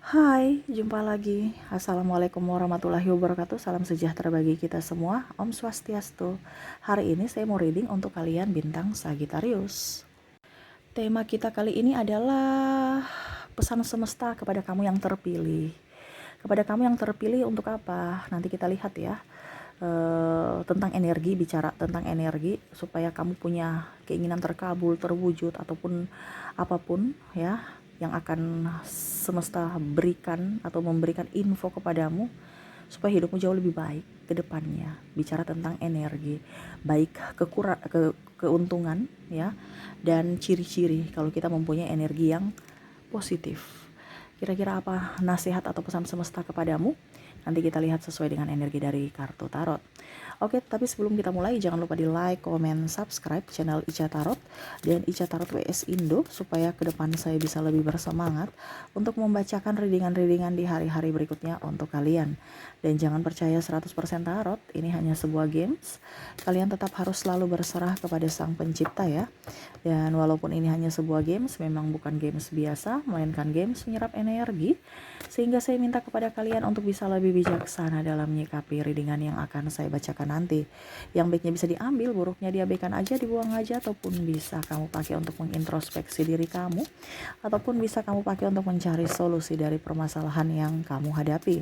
Hai, jumpa lagi. Assalamualaikum warahmatullahi wabarakatuh. Salam sejahtera bagi kita semua. Om Swastiastu. Hari ini saya mau reading untuk kalian bintang Sagittarius. Tema kita kali ini adalah pesan semesta kepada kamu yang terpilih. Kepada kamu yang terpilih untuk apa? Nanti kita lihat ya. Tentang energi, bicara tentang energi supaya kamu punya keinginan terkabul, terwujud ataupun apapun ya yang akan semesta berikan atau memberikan info kepadamu supaya hidupmu jauh lebih baik ke depannya. Bicara tentang energi, baik keuntungan ya dan ciri-ciri kalau kita mempunyai energi yang positif. Kira-kira apa nasihat atau pesan semesta kepadamu? Nanti kita lihat sesuai dengan energi dari kartu tarot. Oke, tapi sebelum kita mulai jangan lupa di like, comment, subscribe channel Ica Tarot dan Ica Tarot WS Indo supaya ke depan saya bisa lebih bersemangat untuk membacakan readingan-readingan di hari-hari berikutnya untuk kalian. Dan jangan percaya 100% tarot, ini hanya sebuah games. Kalian tetap harus selalu berserah kepada Sang Pencipta ya. Dan walaupun ini hanya sebuah games, memang bukan games biasa, melainkan games menyerap energi. Sehingga saya minta kepada kalian untuk bisa lebih bijaksana dalam menyikapi readingan yang akan saya bacakan nanti. Yang baiknya bisa diambil, buruknya diabaikan aja, dibuang aja, ataupun bisa kamu pakai untuk mengintrospeksi diri kamu, ataupun bisa kamu pakai untuk mencari solusi dari permasalahan yang kamu hadapi.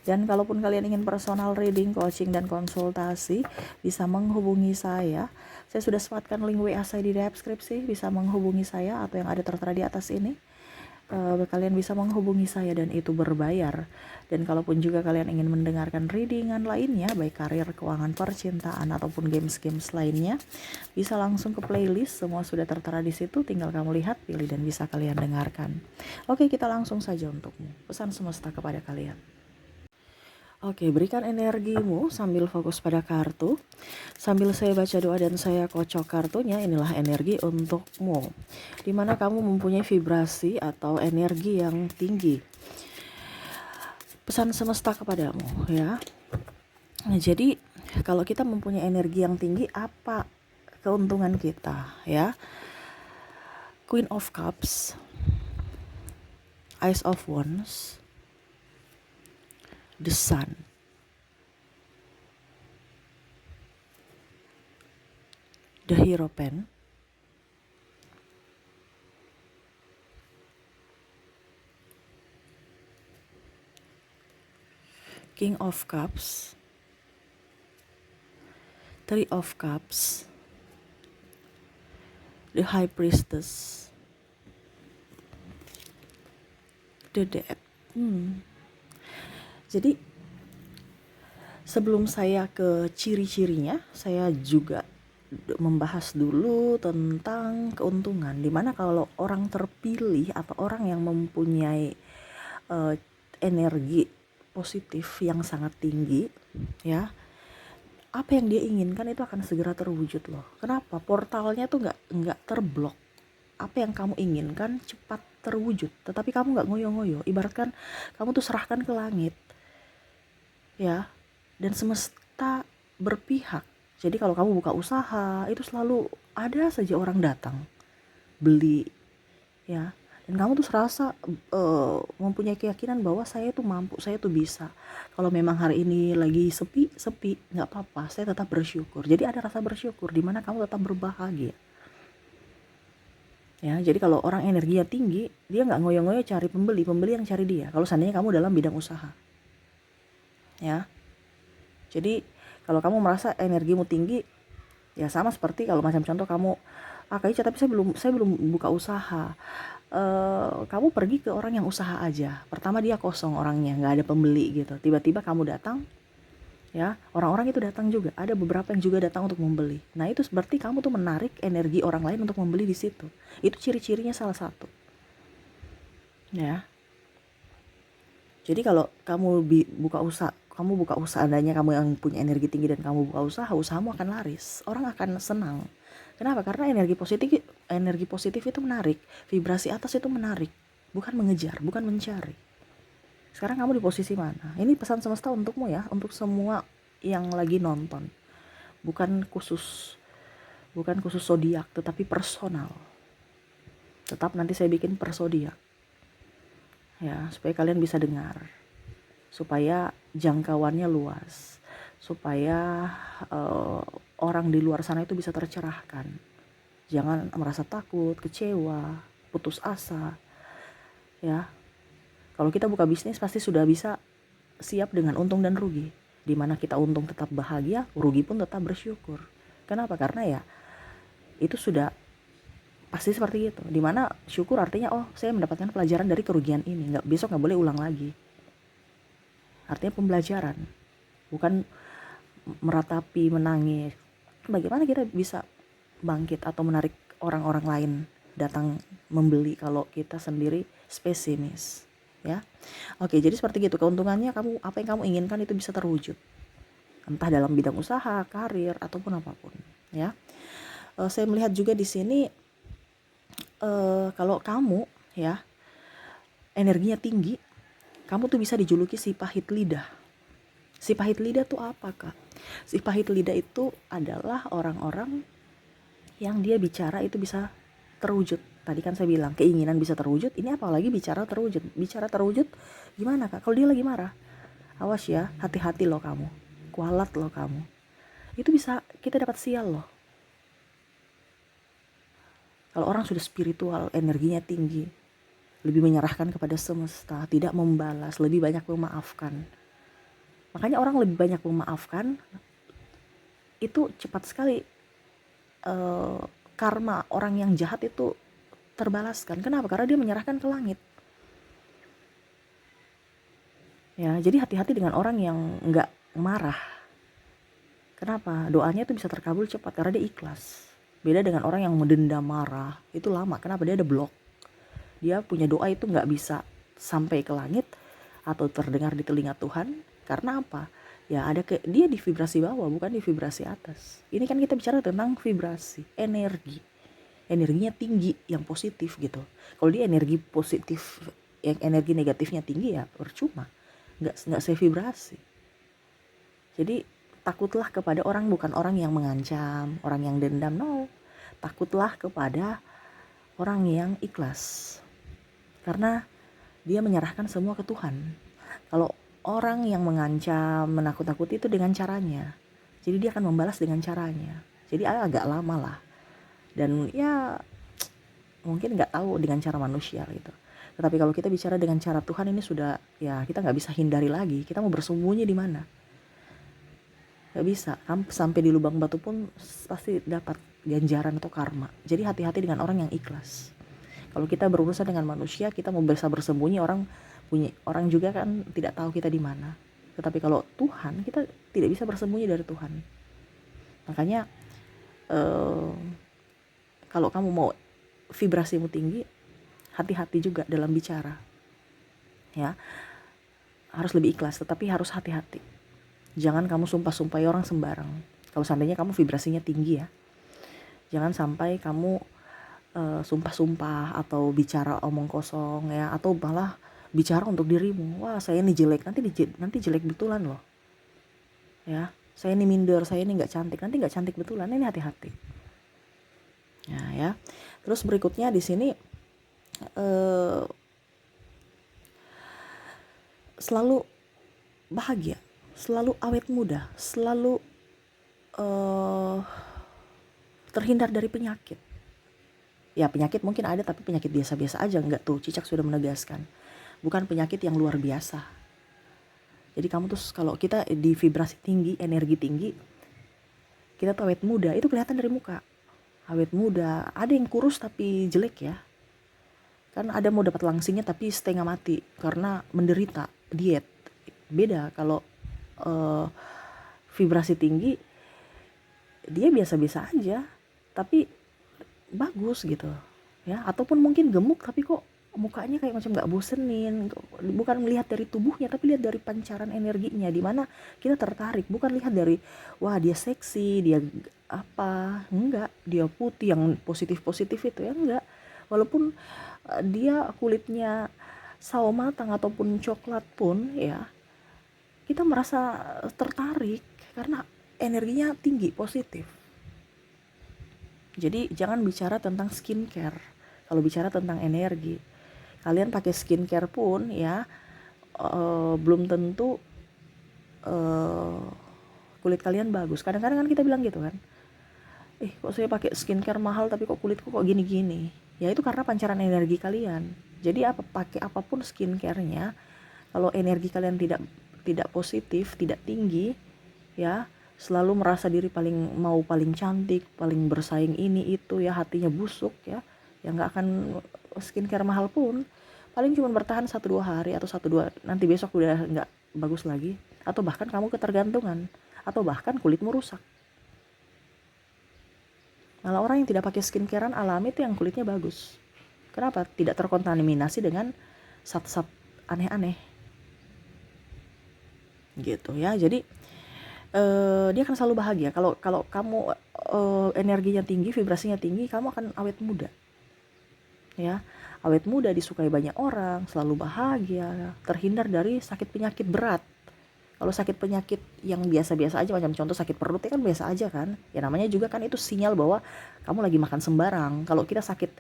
Dan kalaupun kalian ingin personal reading, coaching, dan konsultasi, bisa menghubungi saya. Saya sudah sematkan link WA saya di deskripsi, bisa menghubungi saya atau yang ada tertera di atas ini. Kalian bisa menghubungi saya dan itu berbayar. Dan kalaupun juga kalian ingin mendengarkan readingan lainnya, baik karir, keuangan, percintaan ataupun games-games lainnya, bisa langsung ke playlist, semua sudah tertera di situ, tinggal kamu lihat, pilih dan bisa kalian dengarkan. Oke, kita langsung saja untukmu. Pesan semesta kepada kalian. Oke, berikan energimu sambil fokus pada kartu. Sambil saya baca doa dan saya kocok kartunya, inilah energi untukmu. Dimana kamu mempunyai vibrasi atau energi yang tinggi. Pesan semesta kepadamu ya. Nah, jadi kalau kita mempunyai energi yang tinggi, apa keuntungan kita ya? Queen of Cups, Ace of Wands, The Sun, The Hierophant, King of Cups, Three of Cups, The High Priestess, The Death. Jadi sebelum saya ke ciri-cirinya, saya juga membahas dulu tentang keuntungan. Dimana kalau orang terpilih atau orang yang mempunyai energi positif yang sangat tinggi ya, apa yang dia inginkan itu akan segera terwujud loh. Kenapa? Portalnya tuh nggak terblok. Apa yang kamu inginkan cepat terwujud, tetapi kamu nggak ngoyo-ngoyo. Ibaratkan kamu tuh serahkan ke langit ya, dan semesta berpihak. Jadi kalau kamu buka usaha, itu selalu ada saja orang datang beli ya, dan kamu tuh serasa mempunyai keyakinan bahwa saya tuh mampu, saya tuh bisa. Kalau memang hari ini lagi sepi nggak apa-apa, saya tetap bersyukur. Jadi ada rasa bersyukur di mana kamu tetap berbahagia ya. Jadi kalau orang energinya tinggi, dia nggak ngoyo-ngoyo cari pembeli yang cari dia. Kalau seandainya kamu dalam bidang usaha ya. Jadi kalau kamu merasa energimu tinggi, ya sama seperti kalau macam contoh kamu, Kak Ica, tapi saya belum buka usaha. Kamu pergi ke orang yang usaha aja. Pertama dia kosong orangnya, nggak ada pembeli gitu. Tiba-tiba kamu datang, ya orang-orang itu datang juga. Ada beberapa yang juga datang untuk membeli. Nah itu berarti kamu tuh menarik energi orang lain untuk membeli di situ. Itu ciri-cirinya salah satu. Ya. Jadi kalau kamu buka usaha, seandainya kamu yang punya energi tinggi dan kamu buka usaha, usahamu akan laris. Orang akan senang. Kenapa? Karena energi positif itu menarik, vibrasi atas itu menarik, bukan mengejar, bukan mencari. Sekarang kamu di posisi mana? Ini pesan semesta untukmu ya, untuk semua yang lagi nonton. Bukan khusus zodiak, tetapi personal. Tetap nanti saya bikin per zodiak. ya, supaya kalian bisa dengar, supaya jangkauannya luas, supaya orang di luar sana itu bisa tercerahkan. Jangan merasa takut, kecewa, putus asa, ya. Kalau kita buka bisnis pasti sudah bisa siap dengan untung dan rugi. Dimana kita untung tetap bahagia, rugi pun tetap bersyukur. Kenapa? Karena ya itu sudah pasti seperti itu. Dimana syukur artinya, oh saya mendapatkan pelajaran dari kerugian ini, besok nggak boleh ulang lagi. Artinya pembelajaran, bukan meratapi, menangis. Bagaimana kita bisa bangkit atau menarik orang-orang lain datang membeli kalau kita sendiri pesimis, ya. Oke, jadi seperti gitu. Keuntungannya, kamu apa yang kamu inginkan itu bisa terwujud, entah dalam bidang usaha, karir, ataupun apapun, ya. Saya melihat juga di sini kalau kamu, ya, energinya tinggi, kamu tuh bisa dijuluki si pahit lidah. Si pahit lidah tuh apa, Kak? Si pahit lidah itu adalah orang-orang yang dia bicara itu bisa terwujud. Tadi kan saya bilang keinginan bisa terwujud, ini apalagi bicara terwujud. Bicara terwujud gimana, Kak? Kalau dia lagi marah, awas ya, hati-hati loh kamu, kualat loh kamu. Itu bisa kita dapat sial loh. Kalau orang sudah spiritual, energinya tinggi, lebih menyerahkan kepada semesta, tidak membalas, lebih banyak memaafkan. Makanya orang lebih banyak memaafkan, itu cepat sekali karma orang yang jahat itu terbalaskan. Kenapa? Karena dia menyerahkan ke langit. Ya, jadi hati-hati dengan orang yang nggak marah. Kenapa? Doanya itu bisa terkabul cepat karena dia ikhlas. Beda dengan orang yang mendendam, marah, itu lama. Kenapa? Dia ada blok. Dia punya doa itu nggak bisa sampai ke langit atau terdengar di telinga Tuhan. Karena apa? Ya ada dia di vibrasi bawah, bukan di vibrasi atas. Ini kan kita bicara tentang vibrasi, energi. Energinya tinggi, yang positif gitu. Kalau dia energi positif, yang energi negatifnya tinggi, ya percuma. Nggak sevibrasi. Jadi takutlah kepada orang, bukan orang yang mengancam, orang yang dendam, no. Takutlah kepada orang yang ikhlas. Karena dia menyerahkan semua ke Tuhan. Kalau orang yang mengancam, menakut-nakuti itu dengan caranya. Jadi dia akan membalas dengan caranya. Jadi agak lama lah. Dan ya mungkin nggak tahu dengan cara manusia gitu. Tetapi kalau kita bicara dengan cara Tuhan, ini sudah, ya kita nggak bisa hindari lagi. Kita mau bersembunyi di mana? Nggak bisa. Sampai di lubang batu pun pasti dapat ganjaran atau karma. Jadi hati-hati dengan orang yang ikhlas. Kalau kita berurusan dengan manusia, kita mau bisa bersembunyi, orang juga kan tidak tahu kita di mana. Tetapi kalau Tuhan, kita tidak bisa bersembunyi dari Tuhan. Makanya kalau kamu mau vibrasimu tinggi, hati-hati juga dalam bicara. Ya, harus lebih ikhlas, tetapi harus hati-hati. Jangan kamu sumpah-sumpahi orang sembarang. Kalau seandainya kamu vibrasinya tinggi, ya, jangan sampai kamu sumpah-sumpah atau bicara omong kosong, ya, atau malah bicara untuk dirimu. Wah, saya ini jelek, nanti jelek betulan loh. Ya, saya ini minder, saya ini nggak cantik, nanti nggak cantik betulan. Ini hati-hati. Ya. Terus berikutnya di sini selalu bahagia, selalu awet muda, selalu terhindar dari penyakit. Ya, penyakit mungkin ada, tapi penyakit biasa-biasa aja. Enggak, tuh Cicak sudah menegaskan, bukan penyakit yang luar biasa. Jadi kamu tuh kalau kita di vibrasi tinggi, energi tinggi, kita tuh awet muda, itu kelihatan dari muka. Awet muda, ada yang kurus tapi jelek, ya. Kan ada mau dapat langsingnya tapi setengah mati karena menderita diet. Beda kalau vibrasi tinggi, dia biasa-biasa aja tapi bagus gitu, ya. Ataupun mungkin gemuk tapi kok mukanya kayak macam nggak bosenin. Bukan melihat dari tubuhnya, tapi lihat dari pancaran energinya, di mana kita tertarik. Bukan lihat dari wah dia seksi, dia apa, enggak, dia putih yang positif itu, ya enggak. Walaupun dia kulitnya sawo matang ataupun coklat pun, ya kita merasa tertarik karena energinya tinggi, positif. Jadi jangan bicara tentang skincare kalau bicara tentang energi. kalian pakai skincare pun ya belum tentu kulit kalian bagus. Kadang-kadang kan kita bilang gitu kan, kok saya pakai skincare mahal tapi kok kulitku kok gini-gini. Ya itu karena pancaran energi kalian. Jadi pakai apapun skincare-nya, kalau energi kalian tidak positif, tidak tinggi, ya selalu merasa diri paling cantik, paling bersaing ini itu ya, hatinya busuk ya nggak akan skincare mahal pun paling cuma bertahan 1-2 hari atau 1-2, nanti besok udah nggak bagus lagi, atau bahkan kamu ketergantungan, atau bahkan kulitmu rusak. Malah orang yang tidak pakai skincarean alami itu yang kulitnya bagus. Kenapa? Tidak terkontaminasi dengan zat-zat aneh-aneh gitu ya. Jadi dia akan selalu bahagia. Kalau kamu energinya tinggi, vibrasinya tinggi, kamu akan awet muda. Ya, awet muda, disukai banyak orang, selalu bahagia, terhindar dari sakit penyakit berat. Kalau sakit penyakit yang biasa-biasa aja, macam contoh sakit perut ya kan biasa aja kan. Ya namanya juga kan itu sinyal bahwa kamu lagi makan sembarang. Kalau kita sakit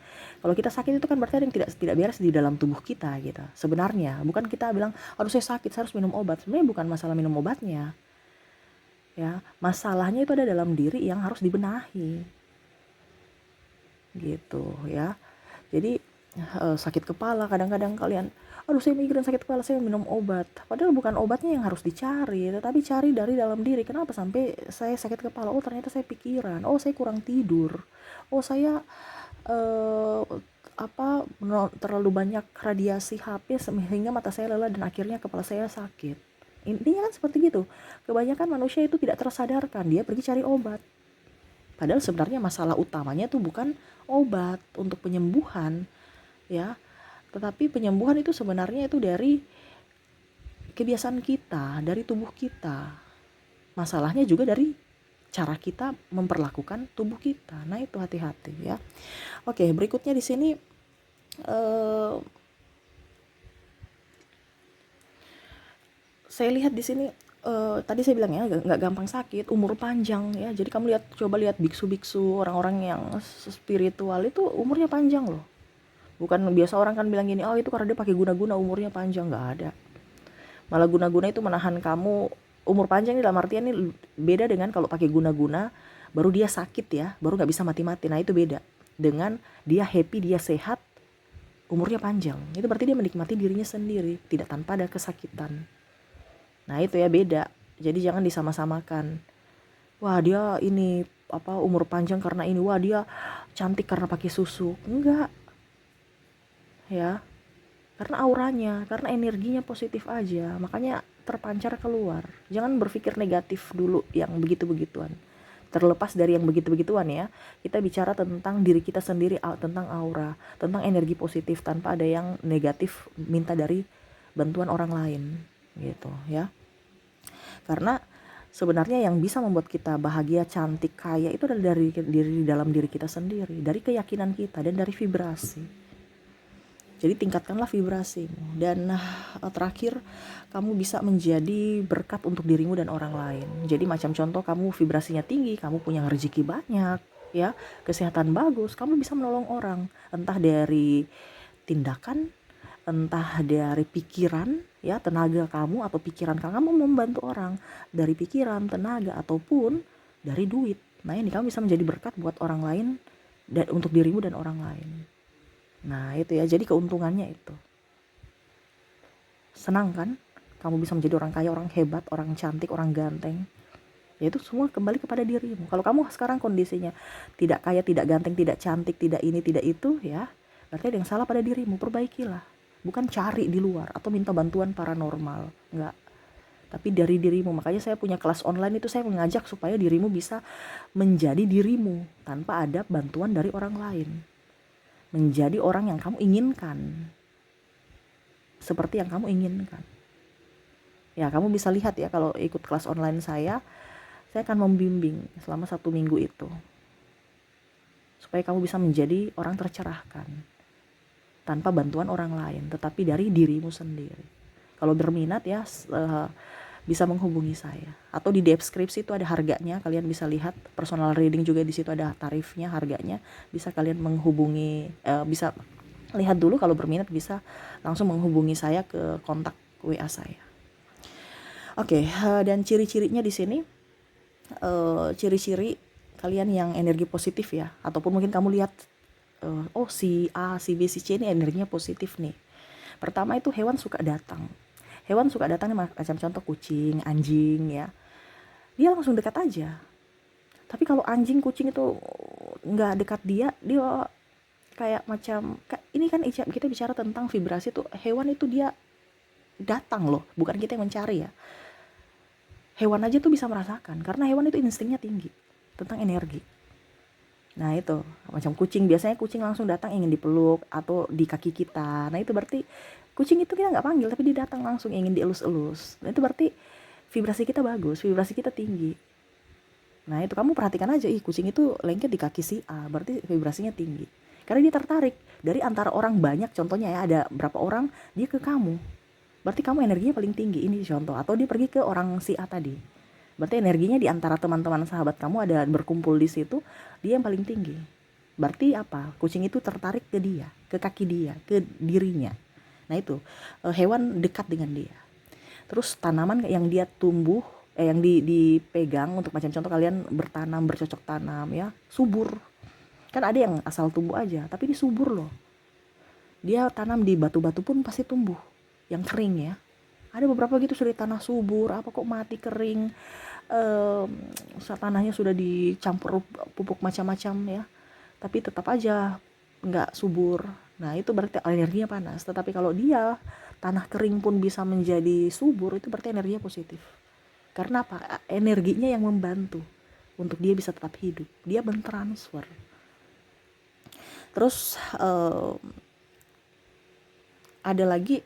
itu kan berarti ada yang tidak beres di dalam tubuh kita gitu. Sebenarnya bukan kita bilang, aduh saya sakit, saya harus minum obat. Sebenarnya bukan masalah minum obatnya. Ya, masalahnya itu ada dalam diri yang harus dibenahi. Gitu ya. Jadi sakit kepala kadang-kadang kalian, aduh saya migrain sakit kepala, saya minum obat. Padahal bukan obatnya yang harus dicari, tetapi cari dari dalam diri. Kenapa sampai saya sakit kepala? Oh ternyata saya pikiran, oh saya kurang tidur, oh saya terlalu banyak radiasi HP sehingga mata saya lelah dan akhirnya kepala saya sakit. Intinya kan seperti gitu. Kebanyakan manusia itu tidak tersadarkan, dia pergi cari obat. Padahal sebenarnya masalah utamanya itu bukan obat untuk penyembuhan ya, tetapi penyembuhan itu sebenarnya itu dari kebiasaan kita, dari tubuh kita. Masalahnya juga dari cara kita memperlakukan tubuh kita. Nah itu hati-hati ya. Oke, berikutnya di sini saya lihat di sini tadi saya bilang ya nggak gampang sakit, umur panjang ya. Jadi kamu coba lihat biksu-biksu, orang-orang yang spiritual itu umurnya panjang loh. Bukan biasa orang kan bilang gini, oh itu karena dia pakai guna-guna umurnya panjang. Nggak ada. Malah guna-guna itu menahan kamu. Umur panjang ini dalam artian ini beda dengan kalau pakai guna-guna baru dia sakit ya, baru nggak bisa mati-mati. Nah itu beda dengan dia happy, dia sehat, umurnya panjang. Itu berarti dia menikmati dirinya sendiri, tidak tanpa ada kesakitan. Nah itu ya beda. Jadi jangan disama-samakan. Wah dia ini umur panjang karena ini, wah dia cantik karena pakai susu. Enggak ya, karena auranya, karena energinya positif aja, makanya terpancar keluar. Jangan berpikir negatif dulu yang begitu-begituan. Terlepas dari yang begitu-begituan ya, kita bicara tentang diri kita sendiri, tentang aura, tentang energi positif, tanpa ada yang negatif minta dari bantuan orang lain gitu ya. Karena sebenarnya yang bisa membuat kita bahagia, cantik, kaya itu adalah dari dalam diri kita sendiri, dari keyakinan kita dan dari vibrasi. Jadi tingkatkanlah vibrasimu. Dan terakhir, kamu bisa menjadi berkat untuk dirimu dan orang lain. Jadi macam contoh, kamu vibrasinya tinggi, kamu punya rezeki banyak ya, kesehatan bagus, kamu bisa menolong orang, entah dari tindakan, entah dari pikiran ya, tenaga kamu atau pikiran kamu membantu orang, dari pikiran, tenaga, ataupun dari duit. Nah ini kamu bisa menjadi berkat buat orang lain dan untuk dirimu dan orang lain. Nah itu ya, jadi keuntungannya itu. Senang kan? Kamu bisa menjadi orang kaya, orang hebat, orang cantik, orang ganteng. Ya itu semua kembali kepada dirimu. Kalau kamu sekarang kondisinya tidak kaya, tidak ganteng, tidak cantik, tidak ini, tidak itu ya, berarti ada yang salah pada dirimu. Perbaikilah. Bukan cari di luar atau minta bantuan paranormal. Enggak. Tapi dari dirimu. Makanya saya punya kelas online itu, saya mengajak supaya dirimu bisa menjadi dirimu tanpa ada bantuan dari orang lain. Menjadi orang yang kamu inginkan, seperti yang kamu inginkan ya. Kamu bisa lihat ya, kalau ikut kelas online saya akan membimbing selama 1 minggu itu, supaya kamu bisa menjadi orang tercerahkan tanpa bantuan orang lain, tetapi dari dirimu sendiri. Kalau berminat ya bisa menghubungi saya, atau di deskripsi itu ada harganya, kalian bisa lihat. Personal reading juga di situ ada tarifnya, harganya. Bisa kalian menghubungi, bisa lihat dulu, kalau berminat bisa langsung menghubungi saya ke kontak WA saya. Oke, dan ciri-cirinya di sini, ciri-ciri kalian yang energi positif ya, ataupun mungkin kamu lihat oh si A, si B, si C ini energinya positif nih. Pertama itu hewan suka datang. Hewan suka datang nih, macam contoh kucing, anjing ya. Dia langsung dekat aja. Tapi kalau anjing, kucing itu nggak dekat dia kayak macam, ini kan kita bicara tentang vibrasi tuh, hewan itu dia datang loh, bukan kita yang mencari ya. Hewan aja tuh bisa merasakan, karena hewan itu instingnya tinggi tentang energi. Nah itu, macam kucing, biasanya kucing langsung datang ingin dipeluk atau di kaki kita. Nah itu berarti kucing itu kita nggak panggil, tapi dia datang langsung ingin dielus-elus. Nah itu berarti vibrasi kita bagus, vibrasi kita tinggi. Nah itu kamu perhatikan aja, kucing itu lengket di kaki si A, berarti vibrasinya tinggi. Karena dia tertarik dari antara orang banyak, contohnya ya ada berapa orang, dia ke kamu. Berarti kamu energinya paling tinggi, ini contoh. Atau dia pergi ke orang si A tadi. Berarti energinya di antara teman-teman sahabat kamu ada berkumpul di situ, dia yang paling tinggi. Berarti apa? Kucing itu tertarik ke dia, ke kaki dia, ke dirinya. Nah itu, hewan dekat dengan dia. Terus tanaman yang dia tumbuh, yang dipegang, untuk macam contoh kalian bertanam, bercocok tanam ya, subur. Kan ada yang asal tumbuh aja, tapi ini subur loh. Dia tanam di batu-batu pun pasti tumbuh, yang kering ya. Ada beberapa gitu sudah tanah subur, apa kok mati kering, tanahnya sudah dicampur pupuk macam-macam ya, tapi tetap aja nggak subur. Nah itu berarti energinya panas. Tetapi kalau dia tanah kering pun bisa menjadi subur, itu berarti energinya positif. Karena apa? Energinya yang membantu untuk dia bisa tetap hidup, dia mentransfer. Terus ada lagi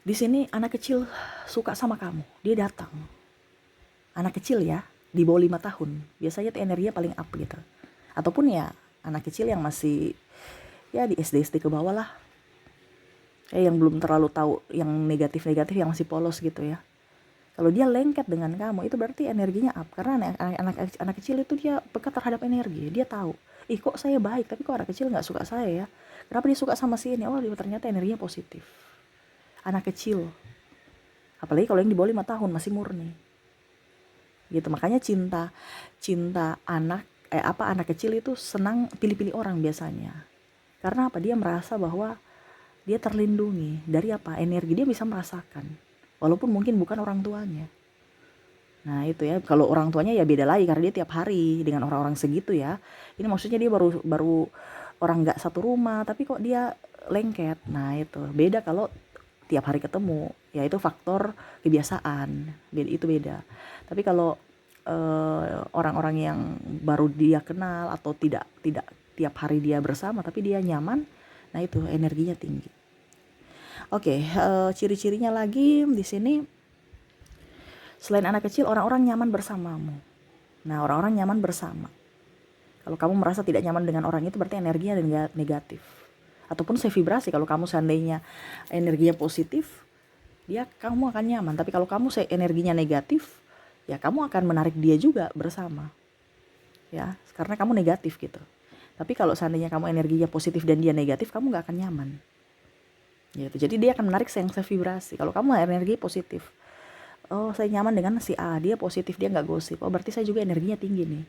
di sini, anak kecil suka sama kamu, dia datang. Anak kecil ya, di bawah 5 tahun, biasanya tuh energinya paling up gitu. Ataupun ya anak kecil yang masih ya di SD ke bawah lah, yang belum terlalu tahu yang negatif-negatif, yang masih polos gitu ya. Kalau dia lengket dengan kamu, itu berarti energinya up. Karena anak kecil itu dia peka terhadap energi, dia tahu, kok saya baik, tapi kok anak kecil nggak suka saya ya, kenapa dia suka sama si ini? Oh ternyata energinya positif. Anak kecil, apalagi kalau yang di bawah 5 tahun, masih murni gitu. Makanya cinta anak kecil itu senang pilih-pilih orang biasanya. Karena apa? Dia merasa bahwa dia terlindungi dari apa? Energi, dia bisa merasakan walaupun mungkin bukan orang tuanya. Nah itu ya, kalau orang tuanya ya beda lagi, karena dia tiap hari dengan orang-orang segitu ya. Ini maksudnya dia baru orang nggak satu rumah, tapi kok dia lengket. Nah itu beda kalau tiap hari ketemu, ya itu faktor kebiasaan, itu beda. Tapi kalau orang-orang yang baru dia kenal atau tidak tiap hari dia bersama tapi dia nyaman, nah itu energinya tinggi. Oke, ciri-cirinya lagi di sini, selain anak kecil, orang-orang nyaman bersamamu. Nah orang-orang nyaman bersama, kalau kamu merasa tidak nyaman dengan orang itu, berarti energinya negatif ataupun vibrasi. Kalau kamu seandainya energinya positif, kamu akan nyaman. Tapi kalau kamu energinya negatif, ya kamu akan menarik dia juga bersama ya, karena kamu negatif gitu. Tapi kalau seandainya kamu energinya positif dan dia negatif, kamu gak akan nyaman gitu. Jadi dia akan menarik yang vibrasi. Kalau kamu energi positif, oh saya nyaman dengan si A, dia positif, dia gak gosip, oh berarti saya juga energinya tinggi nih.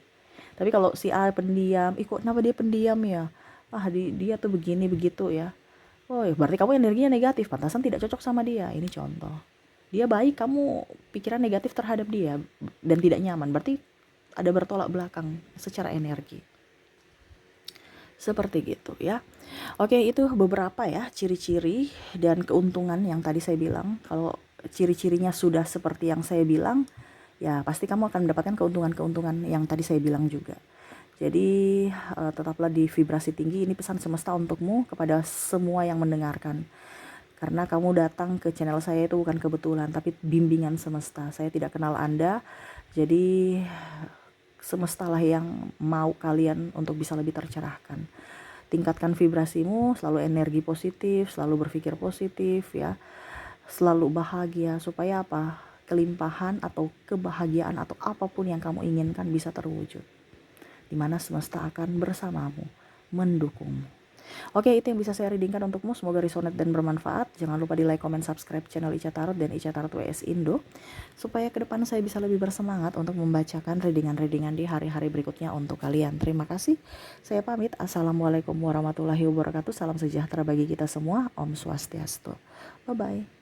Tapi kalau si A pendiam, kok kenapa dia pendiam ya, dia tuh begini begitu ya, oh berarti kamu energinya negatif, pantasan tidak cocok sama dia. Ini contoh. Dia baik, kamu pikiran negatif terhadap dia dan tidak nyaman, berarti ada bertolak belakang secara energi. Seperti gitu ya. Oke, itu beberapa ya ciri-ciri dan keuntungan yang tadi saya bilang. Kalau ciri-cirinya sudah seperti yang saya bilang, ya pasti kamu akan mendapatkan keuntungan-keuntungan yang tadi saya bilang juga. Jadi tetaplah di vibrasi tinggi. Ini pesan semesta untukmu, kepada semua yang mendengarkan. Karena kamu datang ke channel saya itu bukan kebetulan, tapi bimbingan semesta. Saya tidak kenal Anda, jadi semestalah yang mau kalian untuk bisa lebih tercerahkan. Tingkatkan vibrasimu, selalu energi positif, selalu berpikir positif ya. Selalu bahagia, supaya apa? Kelimpahan atau kebahagiaan atau apapun yang kamu inginkan bisa terwujud. Dimana semesta akan bersamamu, mendukungmu. Oke, itu yang bisa saya readingkan untukmu. Semoga resonate dan bermanfaat. Jangan lupa di like, comment, subscribe channel Ica Tarot dan Ica Tarot WS Indo, supaya ke depan saya bisa lebih bersemangat untuk membacakan readingan-readingan di hari-hari berikutnya untuk kalian. Terima kasih. Saya pamit. Assalamualaikum warahmatullahi wabarakatuh. Salam sejahtera bagi kita semua. Om Swastiastu. Bye-bye.